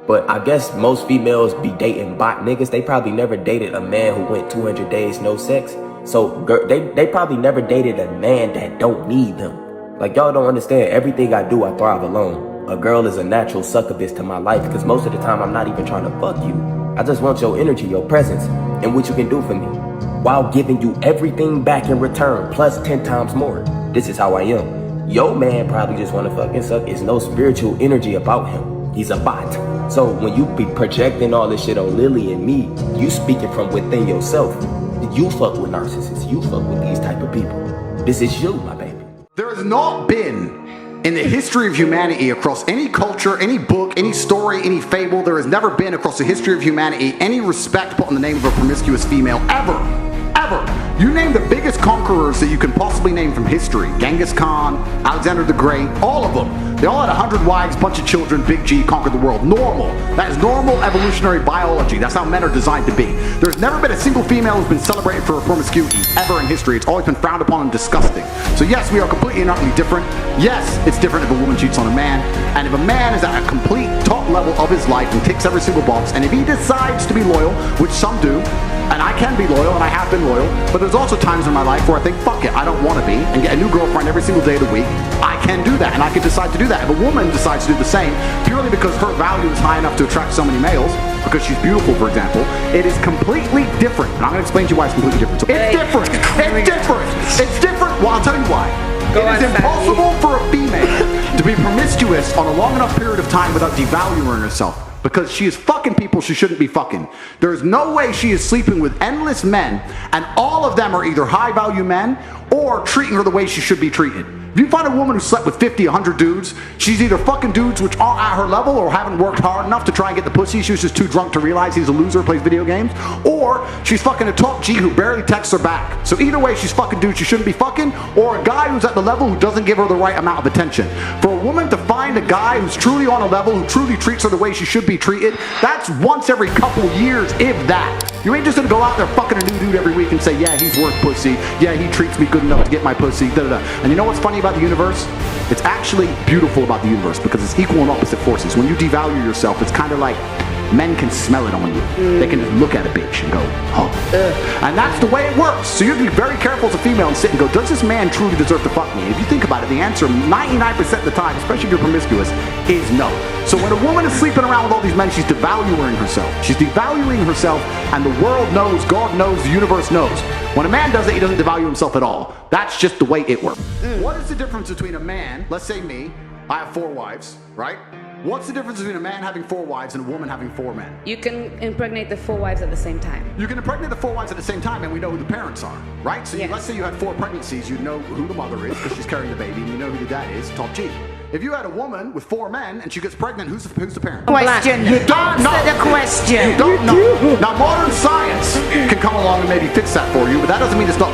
But I guess most females be dating bot niggas. They probably never dated a man who went 200 days no sex. So they probably never dated a man that don't need them. Like, y'all don't understand. Everything I do, I thrive alone. A girl is a natural succubus to my life because most of the time I'm not even trying to fuck you. I just want your energy, your presence, and what you can do for me, while giving you everything back in return, plus 10 times more. This is how I am. Yo man probably just want to fucking suck. There's no spiritual energy about him. He's a bot. So when you be projecting all this shit on Lily and me, you speaking from within yourself. You fuck with narcissists. You fuck with these type of people. This is you, my baby. There has not been, in the history of humanity, across any culture, any book, any story, any fable, there has never been across the history of humanity any respect put on the name of a promiscuous female, ever. Ever. You name the biggest conquerors that you can possibly name from history. Genghis Khan, Alexander the Great, all of them. They all had 100 wives, bunch of children, big G, conquered the world. Normal. That is normal evolutionary biology. That's how men are designed to be. There's never been a single female who's been celebrated for her promiscuity ever in history. It's always been frowned upon and disgusting. So yes, we are completely and utterly different. Yes, it's different if a woman cheats on a man. And if a man is at a complete top level of his life and ticks every single box, and if he decides to be loyal, which some do, and I can be loyal, and I have been loyal, but there's also times in my life where I think, fuck it, I don't want to be, and get a new girlfriend every single day of the week. I can do that, and I can decide to do that. If a woman decides to do the same, purely because her value is high enough to attract so many males, because she's beautiful, for example, it is completely different. And I'm going to explain to you why it's completely different. So it's different. It's different. It's different. Well, I'll tell you why. It is impossible for a female to be promiscuous on a long enough period of time without devaluing herself. Because she is fucking people she shouldn't be fucking. There is no way she is sleeping with endless men, and all of them are either high-value men or treating her the way she should be treated. If you find a woman who slept with 50, 100 dudes, she's either fucking dudes which aren't at her level or haven't worked hard enough to try and get the pussy. She was just too drunk to realize he's a loser, plays video games. Or she's fucking a top G who barely texts her back. So either way, she's fucking dudes she shouldn't be fucking, or a guy who's at the level who doesn't give her the right amount of attention. For a woman to find a guy who's truly on a level, who truly treats her the way she should be treated, that's once every couple years, if that. You ain't just gonna go out there fucking a new dude every week and say, yeah, he's worth pussy. Yeah, he treats me good enough to get my pussy. Da, da, da. And you know what's funny about the universe? It's actually beautiful about the universe because it's equal and opposite forces. When you devalue yourself, it's kind of like men can smell it on you. They can just look at a bitch and go, oh. And that's the way it works. So you have to be very careful as a female and sit and go, does this man truly deserve to fuck me? And if you think about it, the answer 99% of the time, especially if you're promiscuous, is no. So when a woman is sleeping around with all these men, she's devaluing herself. She's devaluing herself, and the world knows, God knows, the universe knows. When a man does it, he doesn't devalue himself at all. That's just the way it works. What is the difference between a man, let's say me, I have 4 wives, right? What's the difference between a man having 4 wives and a woman having 4 men? You can impregnate the 4 wives at the same time. You can impregnate the 4 wives at the same time, and we know who the parents are, right? So let's say you had 4 pregnancies, you know who the mother is because she's carrying the baby, and you know who the dad is, top G. If you had a woman with 4 men and she gets pregnant, who's the parent? Question. You don't know. Answer the question. You don't know. Now, modern science can come along and maybe fix that for you, but that doesn't mean it's not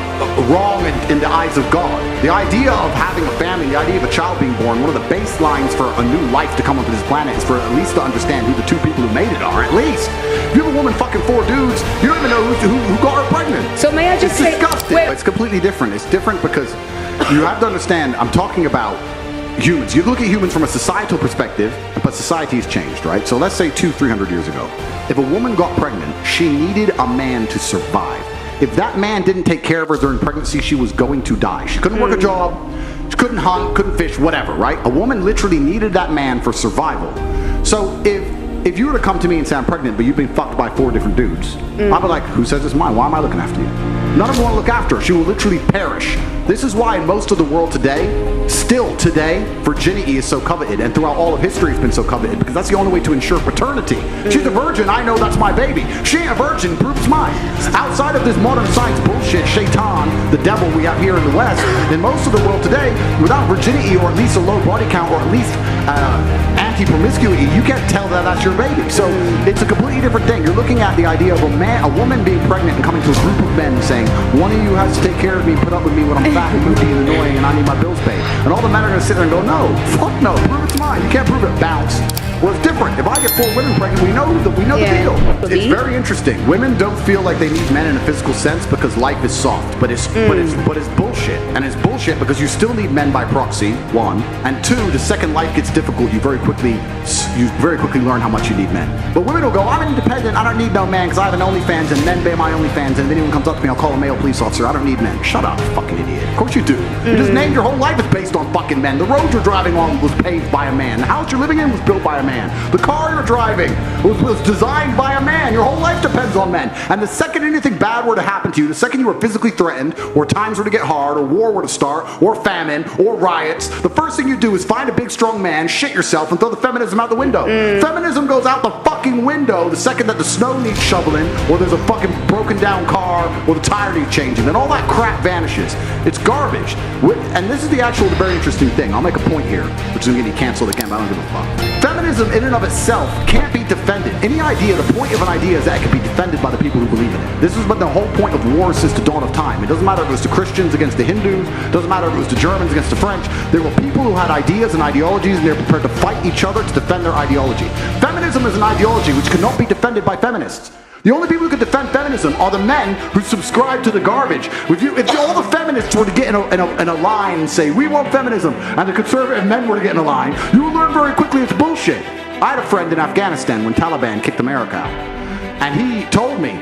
wrong in the eyes of God. The idea of having a family, the idea of a child being born, one of the baselines for a new life to come onto this planet is for at least to understand who the 2 people who made it are, at least. If you have a woman fucking 4 dudes, you don't even know who got her pregnant. So may I just say... It's disgusting. It's completely different. It's different because you have to understand, I'm talking about humans. You look at humans from a societal perspective, but society has changed, right? So let's say 200-300 years ago, if a woman got pregnant, she needed a man to survive. If that man didn't take care of her during pregnancy, she was going to die. She couldn't work a job, she couldn't hunt, couldn't fish, whatever, right? A woman literally needed that man for survival. So if you were to come to me and say I'm pregnant, but you've been fucked by 4 different dudes, I'd be like, who says it's mine? Why am I looking after you? None of them want to look after her. She will literally perish. This is why in most of the world today, still today, virginity is so coveted, and throughout all of history it's been so coveted, because that's the only way to ensure paternity. She's a virgin, I know that's my baby. She ain't a virgin, proof it's mine. Outside of this modern science bullshit, Shaitan, the devil we have here in the West, in most of the world today, without virginity or at least a low body count or at least anti-promiscuity, you can't tell that that's your baby. So it's a completely different thing. You're looking at the idea of a woman being pregnant and coming to a group of men saying, one of you has to take care of me, put up with me when I'm fat and moody and annoying and I need my bills paid. And all the men are going to sit there and go, no, fuck no, prove it's mine. You can't prove it, bounce. Well, it's different. If I get 4 women pregnant, we know the deal. It's very interesting. Women don't feel like they need men in a physical sense because life is soft, but it's bullshit. And it's bullshit because you still need men by proxy, 1, and 2, the second life gets difficult, you very quickly learn how much you need men. But women will go, I'm independent, I don't need no man because I have an OnlyFans and men pay my OnlyFans, and if anyone comes up to me, I'll call a male police officer. I don't need men. Shut up, fucking idiot. Of course you do. You just named your whole life is based on fucking men. The road you're driving on was paved by a man. The house you're living in was built by a man. The car you're driving was designed by a man. Your whole life depends on men. And the second anything bad were to happen to you, the second you were physically threatened, or times were to get hard, or war were to start, or famine, or riots, the first thing you do is find a big strong man, shit yourself, and throw the feminism out the window. Feminism goes out the fucking window the second that the snow needs shoveling, or there's a fucking broken down car, or the tire needs changing. Then all that crap vanishes. It's garbage. And this is the very interesting thing. I'll make a point here, which is going to get you canceled again, but I don't give a fuck. Feminism in and of itself can't be defended. Any idea, the point of an idea is that it can be defended by the people who believe in it. This is what the whole point of war since the dawn of time. It doesn't matter if it was the Christians against the Hindus, it doesn't matter if it was the Germans against the French. There were people who had ideas and ideologies, and they were prepared to fight each other to defend their ideology. Feminism is an ideology which cannot be defended by feminists. The only people who can defend feminism are the men who subscribe to the garbage. If all the feminists were to get in a line and say, we want feminism, and the conservative men were to get in a line, you will learn very quickly it's bullshit. I had a friend in Afghanistan when Taliban kicked America out, and he told me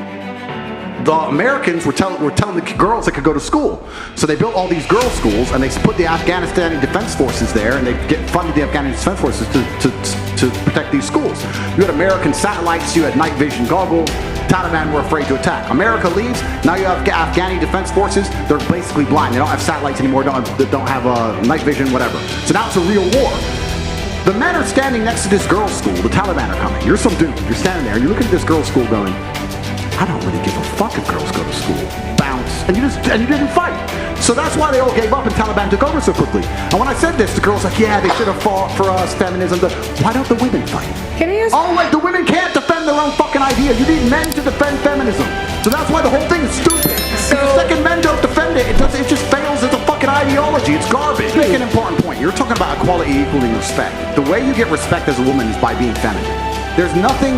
the Americans were telling the girls they could go to school. So they built all these girls' schools, and they put the Afghanistani defense forces there, and they funded the Afghan defense forces to protect these schools. You had American satellites, you had night vision goggles. Taliban were afraid to attack. America leaves, now you have Afghani defense forces, they're basically blind. They don't have satellites anymore, don't have night vision, whatever. So now it's a real war. The men are standing next to this girls' school, the Taliban are coming. You're some dude, you're standing there, and you're looking at this girls' school going, I don't really give a fuck if girls go to school. Bounce. And you didn't fight. So that's why they all gave up and Taliban took over so quickly. And when I said this, the girls like, yeah, they should have fought for us, feminism. Why don't the women fight? Can I ask? Oh, like the women can't defend their own fucking idea. You need men to defend feminism. So that's why the whole thing is stupid. So the second men don't defend it, it just fails as a fucking ideology. It's garbage. Make an important point. You're talking about equality equaling respect. The way you get respect as a woman is by being feminine. There's nothing,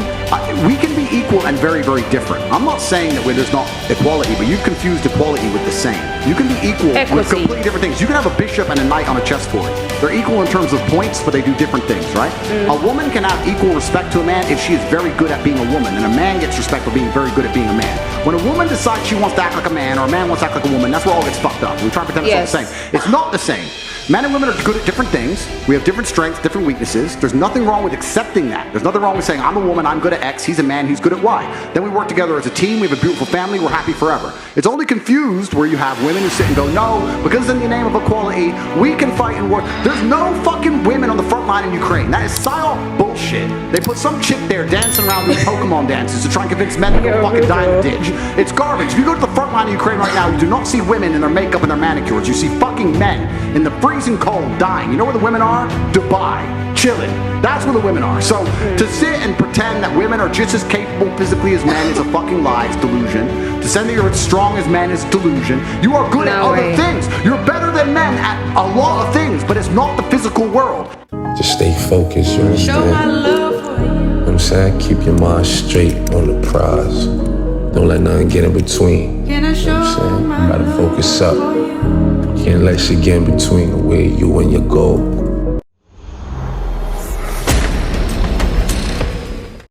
we can be equal and very, very different. I'm not saying that there's not equality, but you've confused equality with the same. You can be equal with completely different things. You can have a bishop and a knight on a chessboard. They're equal in terms of points, but they do different things, right? A woman can have equal respect to a man if she is very good at being a woman, and a man gets respect for being very good at being a man. When a woman decides she wants to act like a man, or a man wants to act like a woman, that's where all gets fucked up. We try to pretend it's all the same. It's not the same. Men and women are good at different things. We have different strengths, different weaknesses. There's nothing wrong with accepting that. There's nothing wrong with saying, I'm a woman, I'm good at X, he's a man, he's good at Y. Then we work together as a team, we have a beautiful family, we're happy forever. It's only confused where you have women who sit and go, no, because in the name of equality, we can fight and work. There's no fucking women on the front line in Ukraine. That is psyop bullshit. They put some chick there dancing around doing Pokemon dances to try and convince men to go fucking die in a ditch. It's garbage. If you go to the front line of Ukraine right now, you do not see women in their makeup and their manicures. You see fucking men in the freezing cold dying. You know where the women are? Dubai. Chilling. That's where the women are. So to sit and pretend that women are just as capable physically as men is a fucking lie. It's delusion. To say that you're as strong as men is delusion. You are good at other things. You're better than men at a lot of things, but it's not the physical world. Just stay focused, you understand? Show my love for you. You know what I'm saying? Keep your mind straight on the prize. Don't let nothing get in between. Can I show You know what I'm saying? my You gotta love focus up. for you? Can't let shit get in between the way you and your goal.